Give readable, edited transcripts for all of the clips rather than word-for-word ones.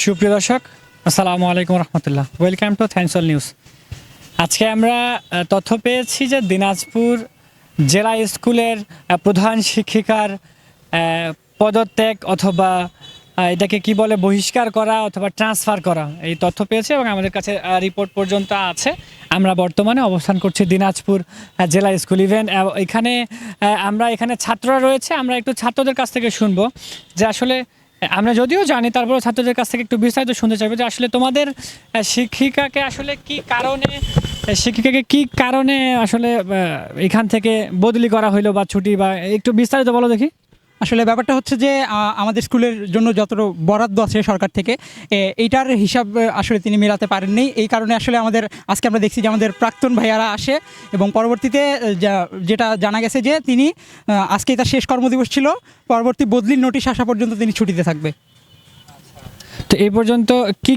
সুপ্রিয় দর্শক, আসসালামু আলাইকুম রহমতুল্লাহ। Welcome to thanks all news. আজকে আমরা তথ্য পেয়েছি যে দিনাজপুর জেলা স্কুলের প্রধান শিক্ষিকার পদত্যাগ অথবা এটাকে কি বলে বহিষ্কার করা অথবা ট্রান্সফার করা, এই তথ্য পেয়েছি এবং আমাদের কাছে রিপোর্ট পর্যন্ত আছে। আমরা বর্তমানে অবস্থান করছি দিনাজপুর জেলা স্কুল। ইভেন এখানে ছাত্ররা রয়েছে, আমরা একটু ছাত্রদের কাছ থেকে শুনবো যে আসলে আমরা যদিও জানি, তারপরে ছাত্রদের কাছ থেকে একটু বিস্তারিত শুনতে চাইবো যে আসলে তোমাদের শিক্ষিকাকে কি কারণে আসলে এখান থেকে বদলি করা হইলো বা ছুটি, বা একটু বিস্তারিত বলো দেখি। আসলে ব্যাপারটা হচ্ছে যে আমাদের স্কুলের জন্য যত বরাদ্দ আছে সরকার থেকে, এইটার হিসাব আসলে তিনি মেলাতে পারেননি। এই কারণে আসলে আজকে আমরা দেখছি যে আমাদের প্রাক্তন ভাইয়ারা আসে এবং পরবর্তীতে যেটা জানা গেছে যে তিনি আজকে তার শেষ কর্মদিবস ছিল, পরবর্তী বদলির নোটিশ আসা পর্যন্ত তিনি ছুটিতে থাকবে। তো এই পর্যন্ত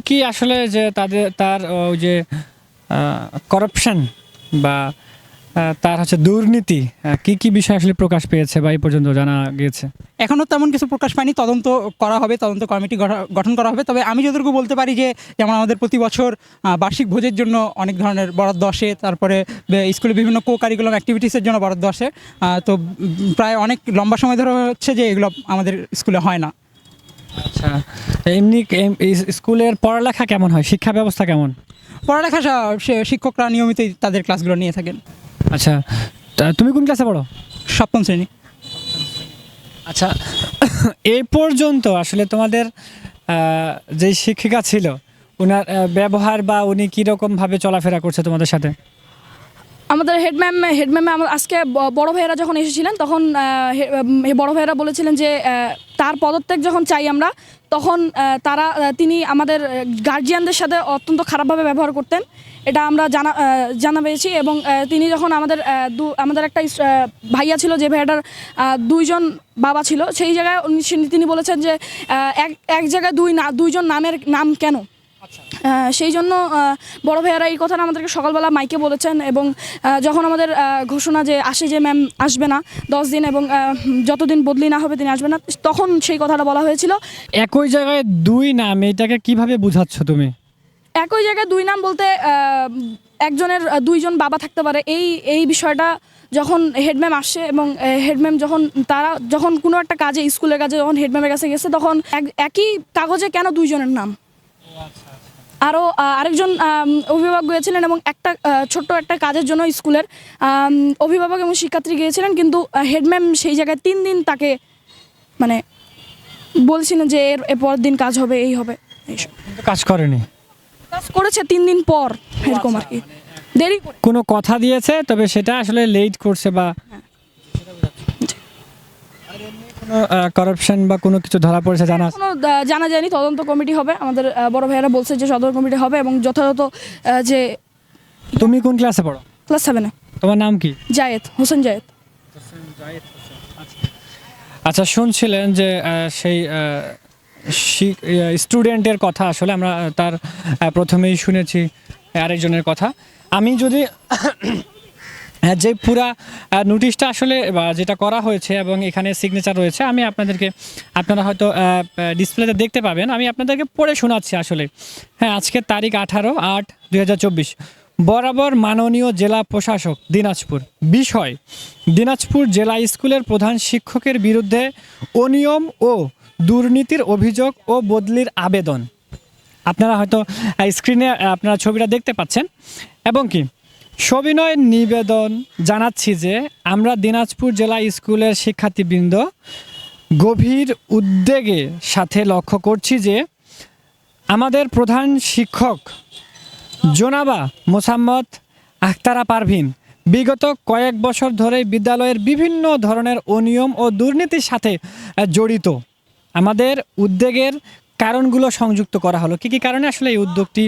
কি আসলে যে তার ওই যে করাপশন বা তার হচ্ছে দুর্নীতি, কি বিষয় আসলে প্রকাশ পেয়েছে বা এই পর্যন্ত জানা গিয়েছে? এখনও তেমন কিছু প্রকাশ পায়নি, তদন্ত করা হবে, তদন্ত কমিটি গঠন করা হবে। তবে আমি যতটুকু বলতে পারি যে যেমন আমাদের প্রতি বছর বার্ষিক ভোজের জন্য অনেক ধরনের বরাদ্দ আসে, তারপরে স্কুলে বিভিন্ন কো কারিকুলাম অ্যাক্টিভিটিসের জন্য বরাদ্দ আসে। তো প্রায় অনেক লম্বা সময় ধরে হচ্ছে যে এগুলো আমাদের স্কুলে হয় না। আচ্ছা, এমনি স্কুলের পড়ালেখা কেমন হয়, শিক্ষা ব্যবস্থা কেমন? পড়ালেখা শিক্ষকরা নিয়মিতই তাদের ক্লাসগুলো নিয়ে থাকেন। আচ্ছা, তুমি কোন ক্লাসে পড়ো? সপ্তম শ্রেণী। আচ্ছা, এই পর্যন্ত আসলে তোমাদের যে শিক্ষিকা ছিল, ওনার ব্যবহার বা উনি কীরকমভাবে চলাফেরা করছে তোমাদের সাথে? আমাদের হেডম্যাম আজকে বড় ভাইয়েরা যখন এসেছিলেন তখন বড় ভাইয়েরা বলেছিলেন যে তার পদত্যাগ যখন চাই আমরা, তখন তিনি আমাদের গার্জিয়ানদের সাথে অত্যন্ত খারাপভাবে ব্যবহার করতেন। এটা আমরা জানা পেয়েছি। এবং তিনি যখন আমাদের একটা ভাইয়া ছিল, যে ভাইয়াটার দুইজন বাবা ছিল, সেই জায়গায় তিনি বলেছেন যে এক জায়গায় দুইজন নাম কেন? সেই জন্য বড় ভাইয়ারা এই কথাটা আমাদেরকে সকালবেলা মাইকে বলেছেন। এবং যখন আমাদের ঘোষণা যে আসে যে ম্যাম আসবে না 10 দিন এবং যতদিন বদলি না হবে তিনি আসবে না, তখন সেই কথাটা বলা হয়েছিল। একই জায়গায় দুই নাম, এটাকে কিভাবে বোঝাচ্ছ তুমি? একই জায়গায় দুই নাম বলতে একজনের দুইজন বাবা থাকতে পারে। এই বিষয়টা যখন হেডম্যাম আসে এবং হেডম্যাম যখন কোনো একটা কাজে, স্কুলের কাজে যখন হেডম্যামের কাছে গেছে, তখন একই কাগজে কেন দুইজনের নাম? আরও আরেকজন অভিভাবক গিয়েছিলেন এবং ছোট্ট একটা কাজের জন্য স্কুলের অভিভাবক এবং শিক্ষার্থী গিয়েছিলেন, কিন্তু হেডম্যাম সেই জায়গায় 3 দিন তাকে বলছিলেন যে এর পরের দিন কাজ হবে, এই হবে। কাজ করেনি, কাজ করেছে 3 দিন পর, এরকম আর কি দেরি করে। কোনো কথা দিয়েছে, তবে সেটা আসলে লেট করছে বা করাপশন বা কোনো কিছু ধরা পড়েছে জানা যায়নি। তদন্ত কমিটি হবে, আমাদের বড় ভাইয়েরা বলছে যে সদর কমিটি হবে এবং যথাযথ যে। তুমি কোন ক্লাসে পড়ো? ক্লাস 7-এ। তোমার নাম কি? হোসেন জায়েদ। আচ্ছা, শুনছিলেন যে সেই স্টুডেন্টের কথা, আসলে আমরা তার প্রথমেই শুনেছি আরেকজনের কথা। আমি যদি যে পুরা নোটিশটা আসলে যেটা করা হয়েছে এবং এখানে সিগনেচার রয়েছে, আমি আপনারা হয়তো ডিসপ্লেতে দেখতে পাবেন, আমি আপনাদেরকে পড়ে শোনাচ্ছি আসলে। হ্যাঁ, আজকের তারিখ 18/8/2024। বরাবর মাননীয় জেলা প্রশাসক দিনাজপুর। বিষয়: দিনাজপুর জেলা স্কুলের প্রধান শিক্ষকের বিরুদ্ধে অনিয়ম ও দুর্নীতির অভিযোগ ও বদলির আবেদন। আপনারা হয়তো স্ক্রিনে আপনারা ছবিটা দেখতে পাচ্ছেন। এবং কি সবিনয় নিবেদন জানাচ্ছি যে আমরা দিনাজপুর জেলা স্কুলের শিক্ষার্থীবৃন্দ গভীর উদ্বেগের সাথে লক্ষ্য করছি যে আমাদের প্রধান শিক্ষক জনাবা মোসাম্মদ আখতারা পারভিন বিগত কয়েক বছর ধরে বিদ্যালয়ের বিভিন্ন ধরনের অনিয়ম ও দুর্নীতির সাথে জড়িত। আমাদের উদ্বেগের কারণগুলো সংযুক্ত করা হলো। কী কারণে আসলে এই উদ্যোগটি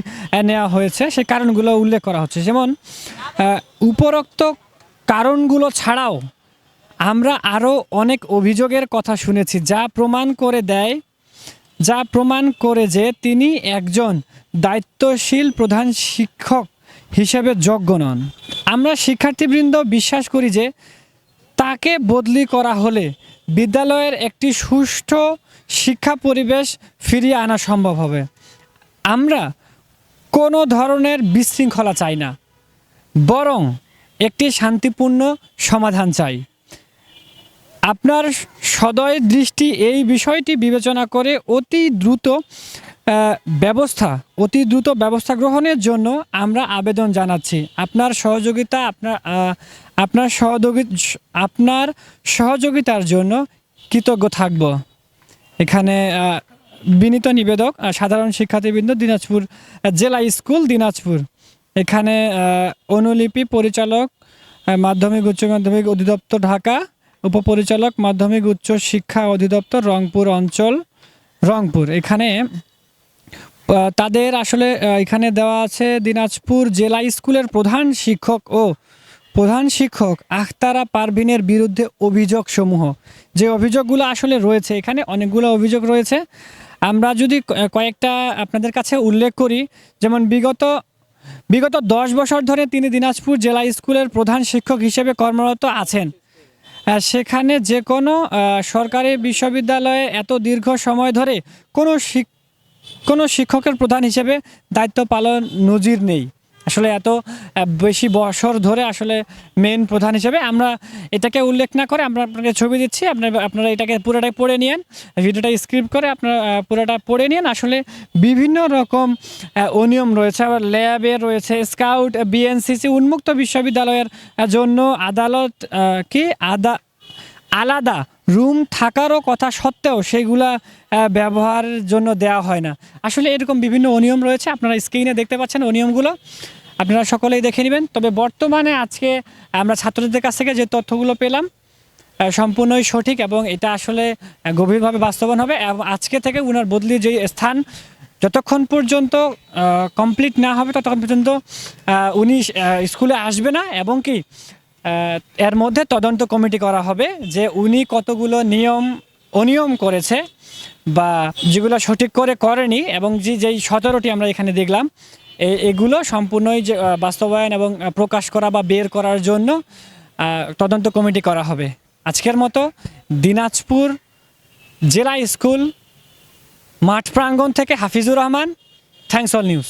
নেওয়া হয়েছে সেই কারণগুলো উল্লেখ করা হচ্ছে। যেমন উপরোক্ত কারণগুলো ছাড়াও আমরা আরও অনেক অভিযোগের কথা শুনেছি, যা প্রমাণ করে যে তিনি একজন দায়িত্বশীল প্রধান শিক্ষক হিসেবে যোগ্য নন। আমরা শিক্ষার্থীবৃন্দ বিশ্বাস করি যে তাকে বদলি করা হলে বিদ্যালয়ের একটি সুষ্ঠু শিক্ষা পরিবেশ ফিরিয়ে আনা সম্ভব হবে। আমরা কোনো ধরনের বিশৃঙ্খলা চাই না, বরং একটি শান্তিপূর্ণ সমাধান চাই। আপনার সদয় দৃষ্টি এই বিষয়টি বিবেচনা করে অতি দ্রুত ব্যবস্থা গ্রহণের জন্য আমরা আবেদন জানাচ্ছি। আপনার সহযোগিতার জন্য কৃতজ্ঞ থাকব। এখানে বিনীত নিবেদক সাধারণ শিক্ষার্থীবৃন্দ, দিনাজপুর জেলা স্কুল দিনাজপুর। এখানে অনুলিপি পরিচালক মাধ্যমিক উচ্চ মাধ্যমিক অধিদপ্তর ঢাকা, উপপরিচালক মাধ্যমিক উচ্চ শিক্ষা অধিদপ্তর রংপুর অঞ্চল রংপুর। এখানে তাদের আসলে এখানে দেওয়া আছে দিনাজপুর জেলা স্কুলের প্রধান শিক্ষক আখতারা পারভিনের বিরুদ্ধে অভিযোগসমূহ। যে অভিযোগগুলো আসলে রয়েছে, এখানে অনেকগুলো অভিযোগ রয়েছে। আমরা যদি কয়েকটা আপনাদের কাছে উল্লেখ করি, যেমন বিগত 10 বছর ধরে তিনি দিনাজপুর জেলা স্কুলের প্রধান শিক্ষক হিসেবে কর্মরত আছেন। সেখানে যে কোনো সরকারি বিশ্ববিদ্যালয়ে এত দীর্ঘ সময় ধরে কোনো শিক্ষকের প্রধান হিসেবে দায়িত্ব পালন নজির নেই। আসলে এত বেশি বছর ধরে আসলে মেন প্রধান হিসেবে আমরা এটাকে উল্লেখ না করে আমরা আপনাকে ছবি দিচ্ছি, আপনারা এটাকে পুরোটাই পড়ে নিন, ভিডিওটা স্ক্রিপ্ট করে আপনারা পুরোটা পড়ে নিন। আসলে বিভিন্ন রকম অনিয়ম রয়েছে, আবার ল্যাবে রয়েছে, স্কাউট বিএনসিসি উন্মুক্ত বিশ্ববিদ্যালয়ের জন্য আলাদা রুম থাকারও কথা সত্ত্বেও সেইগুলা ব্যবহারের জন্য দেওয়া হয় না। আসলে এরকম বিভিন্ন অনিয়ম রয়েছে, আপনারা স্ক্রিনে দেখতে পাচ্ছেন অনিয়মগুলো, আপনারা সকলেই দেখে নেবেন। তবে বর্তমানে আজকে আমরা ছাত্রদের কাছ থেকে যে তথ্যগুলো পেলাম সম্পূর্ণই সঠিক এবং এটা আসলে গভীরভাবে বাস্তবায়ন হবে। এবং আজকে থেকে উনার বদলির যে স্থান যতক্ষণ পর্যন্ত কমপ্লিট না হবে ততক্ষণ পর্যন্ত উনি স্কুলে আসবে না, এবং কি এর মধ্যে তদন্ত কমিটি করা হবে যে উনি কতগুলো অনিয়ম করেছে বা যেগুলো সঠিক করেনি, এবং যেই 17টি আমরা এখানে দেখলাম এগুলো সম্পূর্ণই যে বাস্তবায়ন এবং প্রকাশ করা বা বের করার জন্য তদন্ত কমিটি করা হবে। আজকের মতো দিনাজপুর জেলা স্কুল মাঠ প্রাঙ্গণ থেকে Hafizur Rahman, thanks all news.